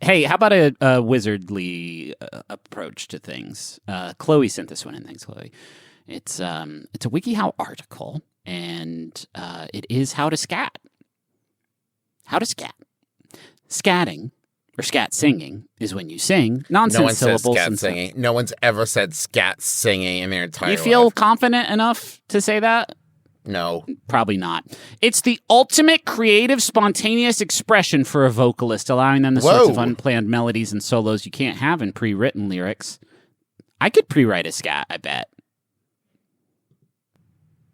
Hey, how about a wizardly approach to things? Chloe sent this one in. Thanks, Chloe. It's a WikiHow article, and it is how to scat. How to scat. Scatting, or scat singing, is when you sing nonsense syllables. No one says scat singing. No one's ever said scat singing in their entire life. You feel confident enough to say that? No. Probably not. It's the ultimate creative, spontaneous expression for a vocalist, allowing them the sorts of unplanned melodies and solos you can't have in pre-written lyrics. I could pre-write a scat, I bet.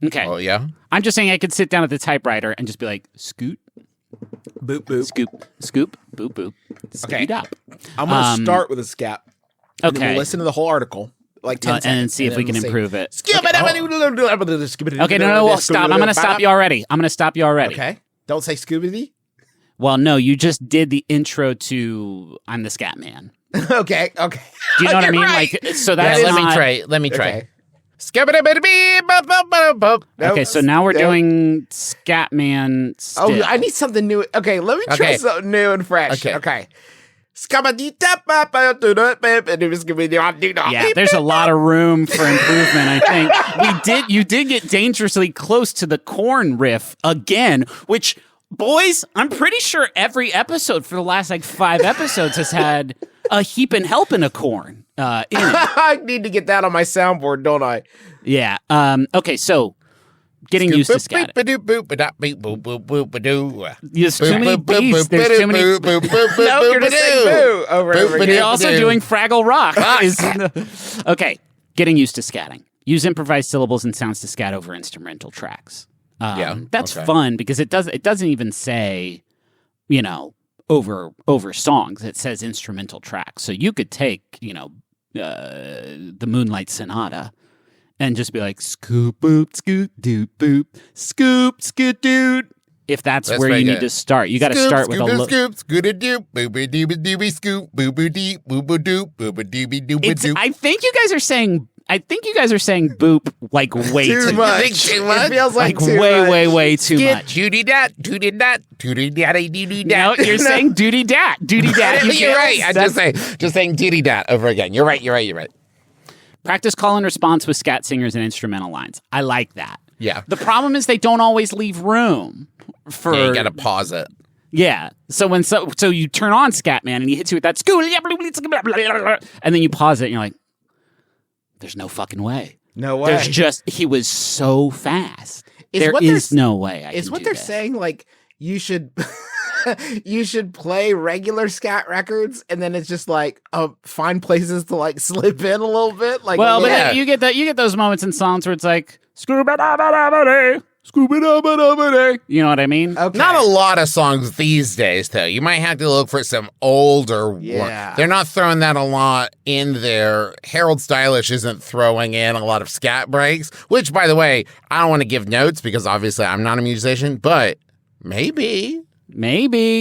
Okay. Oh, yeah? I'm just saying I could sit down at the typewriter and just be like, scoot, boop, boop. Scoop, boop, boop. Scoot up. I'm going to start with a scat. And Okay. we'll listen to the whole article. Like 10 seconds. And see if we can improve it. Okay, No, stop. I'm going to stop you already. Okay. Don't say Scoobity. Well, no, you just did the intro to I'm the Scat Man. Okay. Do you know what I mean? Right. Like, so that's Let not... me try. Okay. Okay, so now we're doing Scatman still. Oh, I need something new. Okay, let me try something new and fresh. Okay. Yeah, there's a lot of room for improvement, I think. You did get dangerously close to the corn riff again, which, boys, I'm pretty sure every episode for the last, 5 episodes has had a heap and helping a corn in it. I need to get that on my soundboard, don't I? Yeah. Okay, so getting used to scatting. There's too many beats. There's too many... No, you're just saying boo over and over again. You're also doing Fraggle Rock. Okay, getting used to scatting. Use improvised syllables and sounds to scat over instrumental tracks. That's fun because it doesn't even say, over songs. It says instrumental tracks. So you could take, the Moonlight Sonata and just be like, scoop, boop, scoop, doop, boop, scoop, scoot, doot. If that's where you need to start. You got to start with a look. Scoop, scoot, doop, booba dooba dooby scoop, booba dee, booba doop, booba dooby dooba doop. I think you guys are saying boop way too much. It feels like too way, much. way too much. Doody dat, doody dat, doody daddy doody No, dat. you're saying doody dat. You're right. I'm just saying doody dat over again. You're right. Practice call and response with scat singers and instrumental lines. I like that. Yeah. The problem is they don't always leave room for. Yeah, you gotta pause it. Yeah. So you turn on Scatman and he hits you with that school, and then you pause it and you're like, there's no fucking way. No way. He was so fast. There is no way. Is what they're saying like you should play regular scat records and then it's just like find places to like slip in a little bit. Like, well, but then you get those moments in songs where it's like Scoobity, Scoobity. You know what I mean? Okay. Not a lot of songs these days, though. You might have to look for some older ones. They're not throwing that a lot in there. Harold Stylish isn't throwing in a lot of scat breaks, which, by the way, I don't want to give notes because obviously I'm not a musician, but maybe.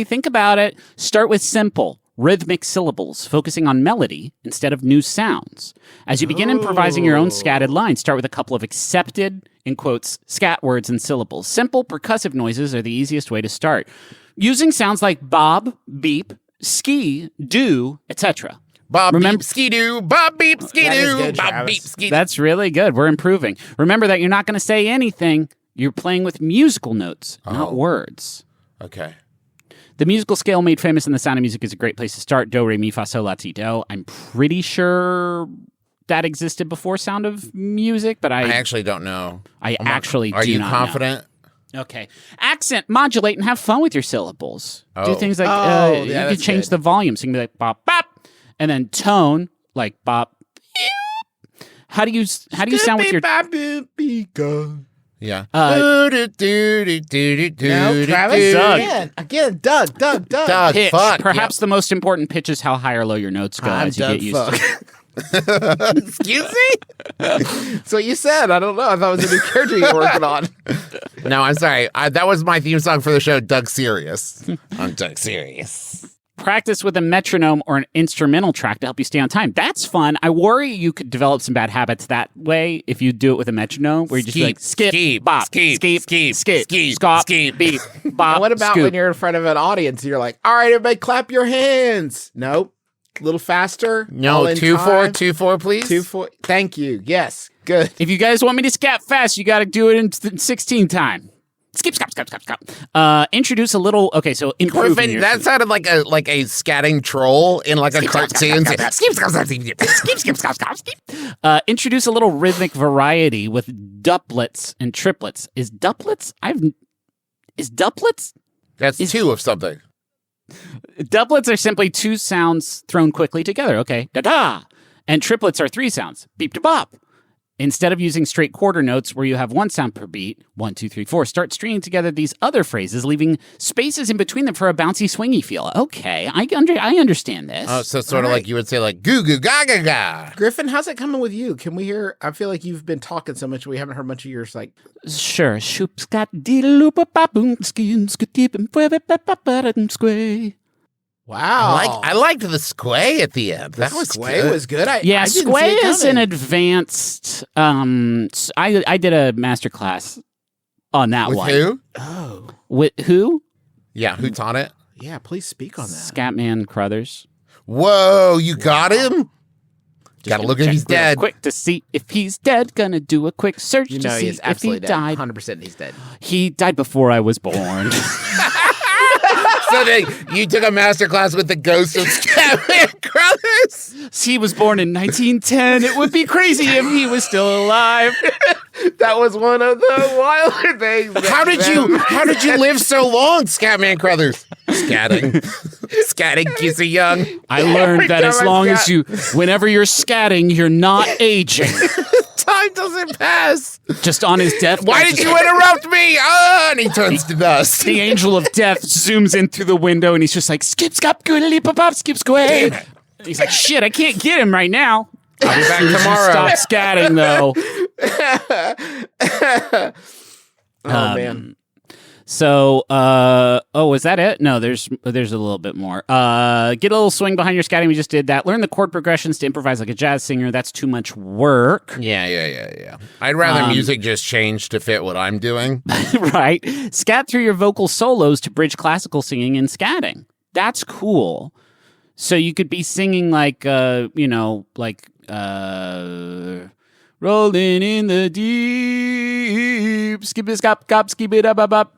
Think about it. Start with simple, rhythmic syllables, focusing on melody instead of new sounds. As you begin improvising your own scatted lines, start with a couple of accepted, in quotes, scat words and syllables. Simple, percussive noises are the easiest way to start. Using sounds like bob, beep, ski, do, etc. Bob, beep, ski-doo, bob, beep, ski-doo, bob, beep, ski-doo. That's really good. We're improving. Remember that you're not going to say anything. You're playing with musical notes, not words. Okay. The musical scale made famous in The Sound of Music is a great place to start. Do, re, mi, fa, sol, la, ti, do. I'm pretty sure that existed before Sound of Music, but I actually don't know. I actually do not know. Are you confident? Okay. Accent, modulate, and have fun with your syllables. Oh. Do things like you can change the volume. So you can be like bop, bop, and then tone like bop. How do you sound with your... Yeah. Travis, again, Doug. Pitch. Fuck. Perhaps the most important pitch is how high or low your notes go as you get used to it. Excuse me? That's what you said. I don't know. I thought it was a new character you were working on. No, I'm sorry. That was my theme song for the show, Doug Serious. I'm Doug Serious. Practice with a metronome or an instrumental track to help you stay on time. That's fun. I worry you could develop some bad habits that way if you do it with a metronome, where you just be like skip, bop, skip, skop, beep, bop. And what about scoop. when you're in front of an audience and you're like, all right, everybody clap your hands? Nope. A little faster. No, 2-4, 2-4, please. 2-4. Thank you. Yes. Good. If you guys want me to scat fast, you got to do it in 16 time. Skip, skop, skop, skop, skop. Introduce a little. Okay, so Griffin, that sounded like a scatting troll in like a cartoon. Introduce a little rhythmic variety with doublets and triplets. Is doublets? That's two of something. Doublets are simply two sounds thrown quickly together. Okay, da da. And triplets are three sounds. Beep to bop. Instead of using straight quarter notes where you have one sound per beat, 1, 2, 3, 4, start stringing together these other phrases, leaving spaces in between them for a bouncy, swingy feel. Okay, I understand this. Oh, so sort of like you would say like goo goo ga ga ga. Griffin, how's it coming with you? Can we hear? I feel like you've been talking so much we haven't heard much of yours. Like, sure. Shoop scat diddle ba boom skin skitip and squay. wow. I liked the squay at the end. That was Squay good. was good. I didn't Squay see it is an coming. advanced. I did a master class on that With one. who? Oh, With who? Yeah, who taught it? yeah. Please speak on that. Scatman Crothers. Whoa, you got him? Just Gotta gonna look if check he's real dead. Quick to see if he's dead. Gonna do a quick search You to know see he is if he absolutely dead. died. 100% he's dead. He died before I was born. So you took a master class with the ghost of Scatman Crothers? He was born in 1910. It would be crazy if he was still alive. That was one of the wilder things. How did you live so long, Scatman Crothers? Scatting keeps you young. I learned that as time I long as scat- whenever you're scatting, you're not aging. Time doesn't pass. Just on his deathbed. Why did you interrupt me? And he turns to dust. The angel of death zooms in through the window and he's just like, skip, skop, goodly, pop, pop, skip, squay. He's like, shit, I can't get him right now. I'll be back tomorrow. Stop scatting, though. Oh, man. So, was that it? No, there's a little bit more. Get a little swing behind your scatting. We just did that. Learn the chord progressions to improvise like a jazz singer. That's too much work. Yeah. I'd rather music just change to fit what I'm doing. Right? Scat through your vocal solos to bridge classical singing and scatting. That's cool. So you could be singing like, rolling in the deep, skip it, skop, cop, skip it, up, up.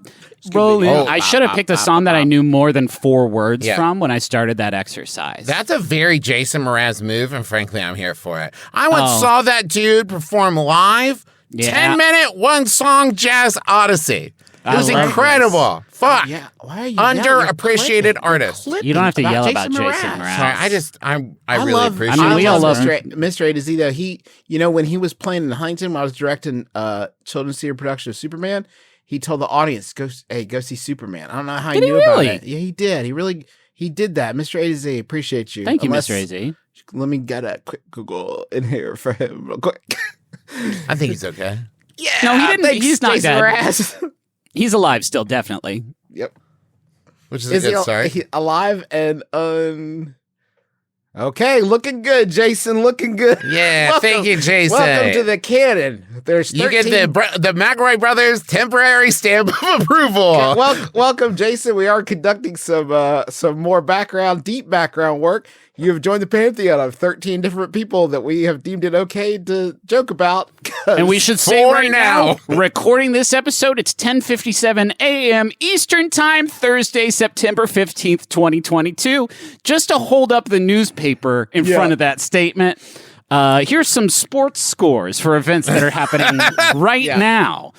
Rolling. I should have picked a song that I knew more than 4 words from when I started that exercise. That's a very Jason Mraz move, and frankly, I'm here for it. I once saw that dude perform live. Yeah. 10-minute, one-song jazz odyssey. It was love incredible. Fuck. Yeah. Why are you Underappreciated artist. You don't have to yell about Jason Mraz. Sorry, I really appreciate I mean, we all love Mr. A to Z, though. He, when he was playing in Huntington, when I was directing children's theater production of Superman, he told the audience, go see Superman. I don't know how he knew about it. Yeah, he did. He did that. Mr. A to Z, appreciate you. Thank you, Mr. A Z. Let me get a quick Google in here for him real quick. I think he's okay. Yeah. No, he didn't. Thanks, He's not Jason dead. Mraz. He's alive still, definitely. Yep. Which is a good start. He alive and okay, looking good, Jason. Looking good. Yeah, thank you, Jason. Welcome to the canon. There's 13... You get the McElroy brothers temporary stamp of approval. Welcome, Jason. We are conducting some more deep background work. You have joined the pantheon of 13 different people that we have deemed it okay to joke about. And we should say For right now, recording this episode, it's 10:57 a.m. Eastern Time, Thursday, September 15th, 2022. Just to hold up the newspaper in front of that statement, here's some sports scores for events that are happening right now.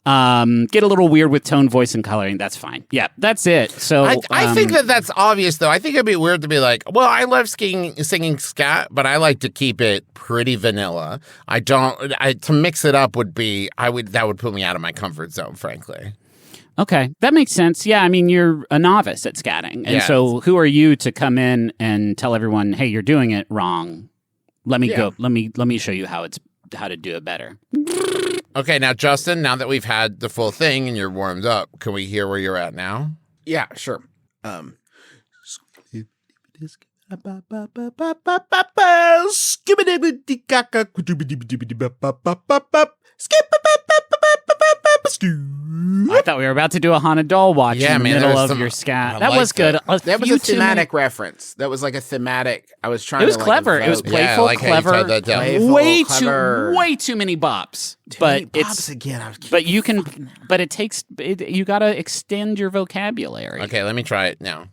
Get a little weird with tone, voice, and coloring. That's fine. Yeah, that's it. So I think that's obvious, though. I think it'd be weird to be like, well, I love singing scat, but I like to keep it pretty vanilla. To mix it up that would put me out of my comfort zone, frankly. Okay, that makes sense. Yeah, I mean, you're a novice at scatting. And so who are you to come in and tell everyone, hey, you're doing it wrong. Let me go. Let me show you how to do it better. Okay, now, Justin, now that we've had the full thing and you're warmed up, can we hear where you're at now? Yeah, sure. I thought we were about to do a haunted doll watch in the middle of your scat. That was good. That was a thematic reference. That was like a thematic. I was trying. It was to clever. It was playful, clever. Way too many bops. But you can. But it takes. You got to extend your vocabulary. Okay, let me try it now.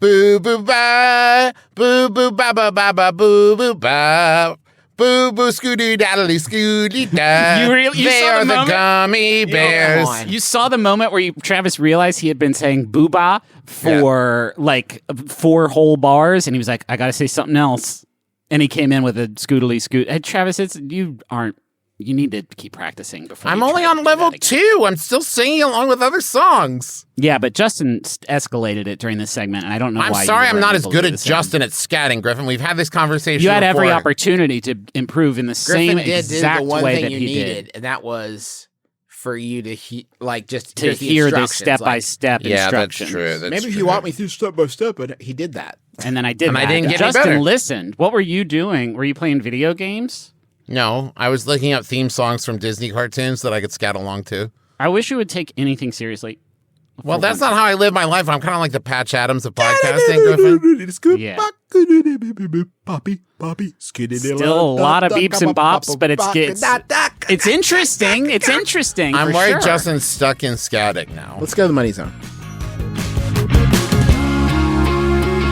Boo boo ba, boo boo ba ba ba ba, boo boo ba. Boo boo scooty daddly scooty da. They are the gummy bears. You saw the moment where Travis realized he had been saying booba for like 4 whole bars, and he was like, "I got to say something else." And he came in with a scootily scoot. Hey, Travis, you need to keep practicing before. I'm only on level 2. I'm still singing along with other songs. Yeah, but Justin escalated it during this segment, and I don't know why. I'm sorry I'm not as good as Justin at scatting, Griffin. We've had this conversation You had before. every opportunity to improve in the same exact way that he did. And that was for you to hear the step-by-step instructions. That's true. Maybe if you want me through step-by-step, but he did that. And then I did and that. I didn't get Justin any better. listened. What were you doing? Were you playing video games? No, I was looking up theme songs from Disney cartoons that I could scat along to. I wish you would take anything seriously. Well, that's not how I live my life. I'm kind of like the Patch Adams of podcasting, Griffin. Yeah. Still a lot of beeps and bops, but it's interesting. It's interesting. I'm for worried sure. Justin's stuck in scatting now. Let's go to the money zone.